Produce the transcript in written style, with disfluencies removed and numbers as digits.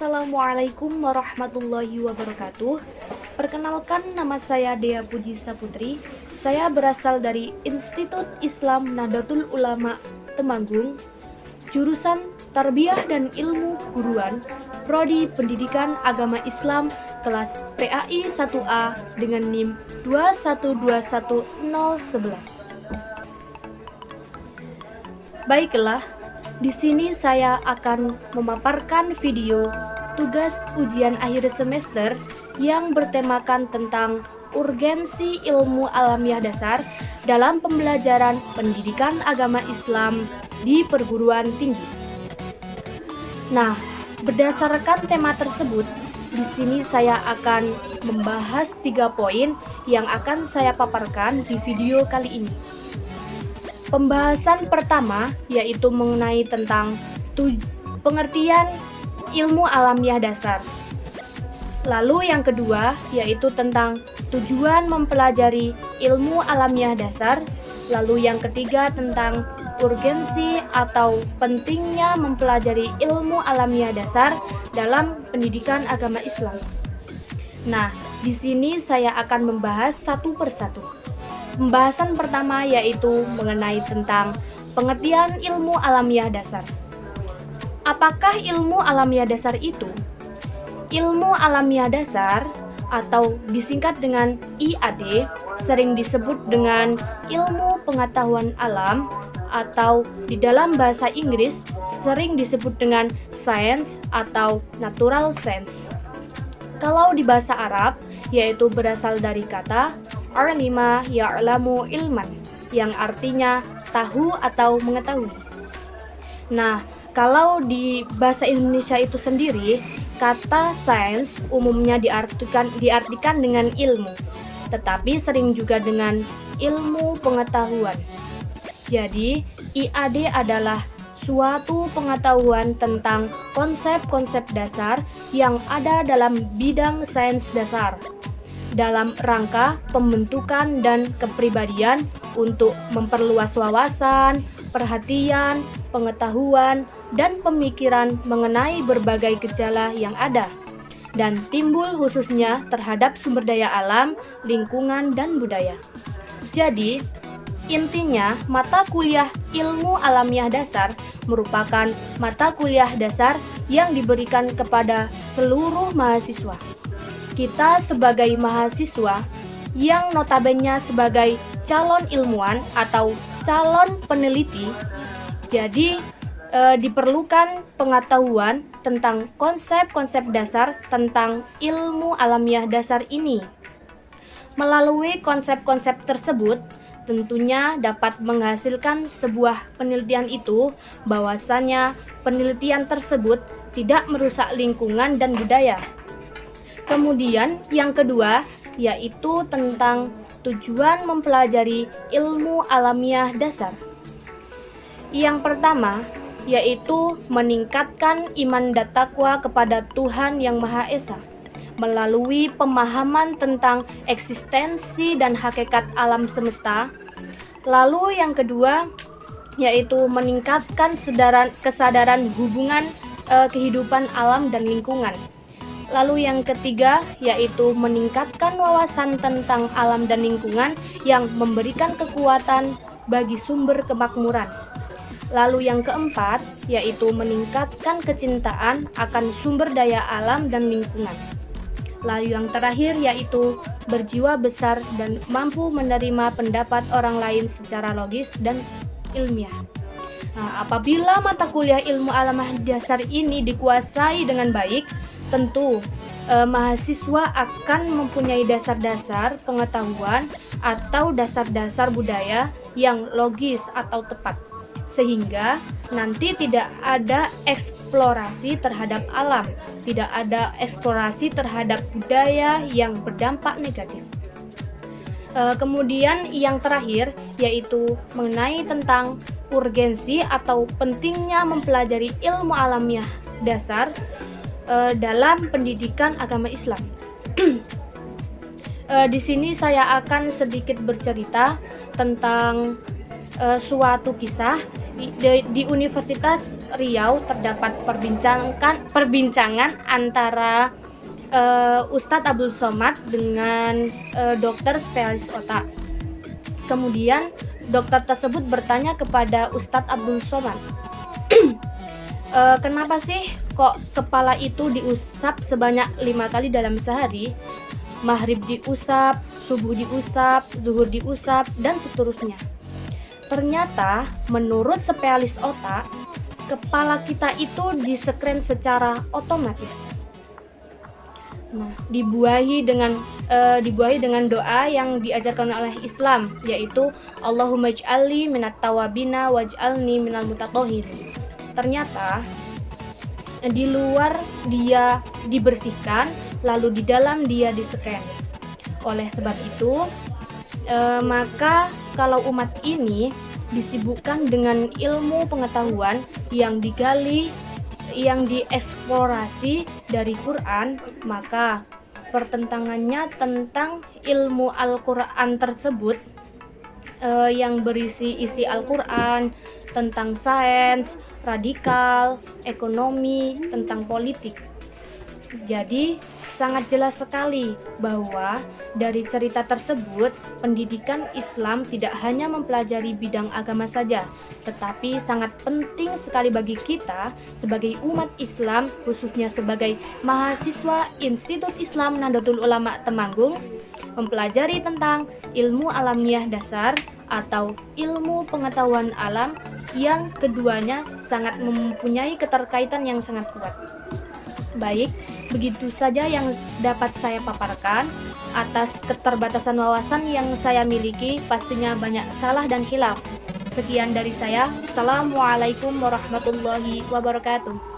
Assalamualaikum warahmatullahi wabarakatuh. Perkenalkan, nama saya Dea Puji Saputri. Saya berasal dari Institut Islam Nahdlatul Ulama Temanggung, jurusan Tarbiyah dan Ilmu Guruan, Prodi Pendidikan Agama Islam, kelas PAI 1A dengan NIM 2121011. Baiklah, di sini saya akan memaparkan video tugas ujian akhir semester yang bertemakan tentang urgensi ilmu alamiah dasar dalam pembelajaran pendidikan agama Islam di perguruan tinggi. Nah, berdasarkan tema tersebut, di sini saya akan membahas 3 poin yang akan saya paparkan di video kali ini. Pembahasan pertama yaitu mengenai tentang pengertian ilmu alamiah dasar. Lalu yang kedua yaitu tentang tujuan mempelajari ilmu alamiah dasar. Lalu yang ketiga tentang urgensi atau pentingnya mempelajari ilmu alamiah dasar dalam pendidikan agama Islam. Nah, di sini saya akan membahas satu persatu. Pembahasan pertama yaitu mengenai tentang pengertian ilmu alamiah dasar. Apakah ilmu alamiah dasar itu? Ilmu alamiah dasar atau disingkat dengan IAD sering disebut dengan ilmu pengetahuan alam atau di dalam bahasa Inggris sering disebut dengan science atau natural science. Kalau di bahasa Arab yaitu berasal dari kata Alima ya'lamu ilman, yang artinya tahu atau mengetahui. Nah, kalau di bahasa Indonesia itu sendiri, kata sains umumnya diartikan dengan ilmu, tetapi sering juga dengan ilmu pengetahuan. Jadi, IAD adalah suatu pengetahuan tentang konsep-konsep dasar yang ada dalam bidang sains dasar, dalam rangka pembentukan dan kepribadian untuk memperluas wawasan, perhatian, pengetahuan, dan pemikiran mengenai berbagai gejala yang ada dan timbul khususnya terhadap sumber daya alam, lingkungan, dan budaya. Jadi, intinya mata kuliah ilmu alamiah dasar merupakan mata kuliah dasar yang diberikan kepada seluruh mahasiswa. Kita sebagai mahasiswa yang notabene sebagai calon ilmuwan atau calon peneliti, jadi diperlukan pengetahuan tentang konsep-konsep dasar tentang ilmu alamiah dasar ini. Melalui konsep-konsep tersebut, tentunya dapat menghasilkan sebuah penelitian itu bahwasannya penelitian tersebut tidak merusak lingkungan dan budaya. Kemudian yang kedua yaitu tentang tujuan mempelajari ilmu alamiah dasar. Yang pertama yaitu meningkatkan iman dan takwa kepada Tuhan Yang Maha Esa melalui pemahaman tentang eksistensi dan hakikat alam semesta. Lalu yang kedua yaitu meningkatkan kesadaran hubungan kehidupan alam dan lingkungan. Lalu yang ketiga yaitu meningkatkan wawasan tentang alam dan lingkungan yang memberikan kekuatan bagi sumber kemakmuran. Lalu yang keempat yaitu meningkatkan kecintaan akan sumber daya alam dan lingkungan. Lalu yang terakhir yaitu berjiwa besar dan mampu menerima pendapat orang lain secara logis dan ilmiah. Nah, apabila mata kuliah ilmu alamiah dasar ini dikuasai dengan baik, tentu mahasiswa akan mempunyai dasar-dasar pengetahuan atau dasar-dasar budaya yang logis atau tepat, sehingga nanti tidak ada eksplorasi terhadap alam, tidak ada eksplorasi terhadap budaya yang berdampak negatif. Kemudian yang terakhir yaitu mengenai tentang urgensi atau pentingnya mempelajari ilmu alamiah dasar dalam pendidikan agama Islam. Di sini saya akan sedikit bercerita tentang suatu kisah Di Universitas Riau terdapat perbincangan antara Ustadz Abdul Somad dengan dokter spesialis otak. Kemudian dokter tersebut bertanya kepada Ustadz Abdul Somad, kenapa sih kok kepala itu diusap sebanyak 5 kali dalam sehari? Maghrib diusap, subuh diusap, zuhur diusap, dan seterusnya. Ternyata menurut spesialis otak, kepala kita itu disekren secara otomatis. Nah, dibuahi dengan doa yang diajarkan oleh Islam, yaitu Allahumma ij'alni minat tawabina waj'alni minal mutatahhirin. Ternyata di luar dia dibersihkan, lalu di dalam dia diseken. Oleh sebab itu, maka kalau umat ini disibukkan dengan ilmu pengetahuan yang digali, yang dieksplorasi dari Quran, maka pertentangannya tentang ilmu Al-Quran tersebut yang berisi isi Al-Quran tentang sains, radikal, ekonomi, tentang politik. Jadi sangat jelas sekali bahwa dari cerita tersebut pendidikan Islam tidak hanya mempelajari bidang agama saja, tetapi sangat penting sekali bagi kita sebagai umat Islam, khususnya sebagai mahasiswa Institut Islam Nahdlatul Ulama Temanggung, mempelajari tentang ilmu alamiah dasar atau ilmu pengetahuan alam yang keduanya sangat mempunyai keterkaitan yang sangat kuat. Baik, begitu saja yang dapat saya paparkan. Atas keterbatasan wawasan yang saya miliki, pastinya banyak salah dan khilaf. Sekian dari saya. Assalamualaikum warahmatullahi wabarakatuh.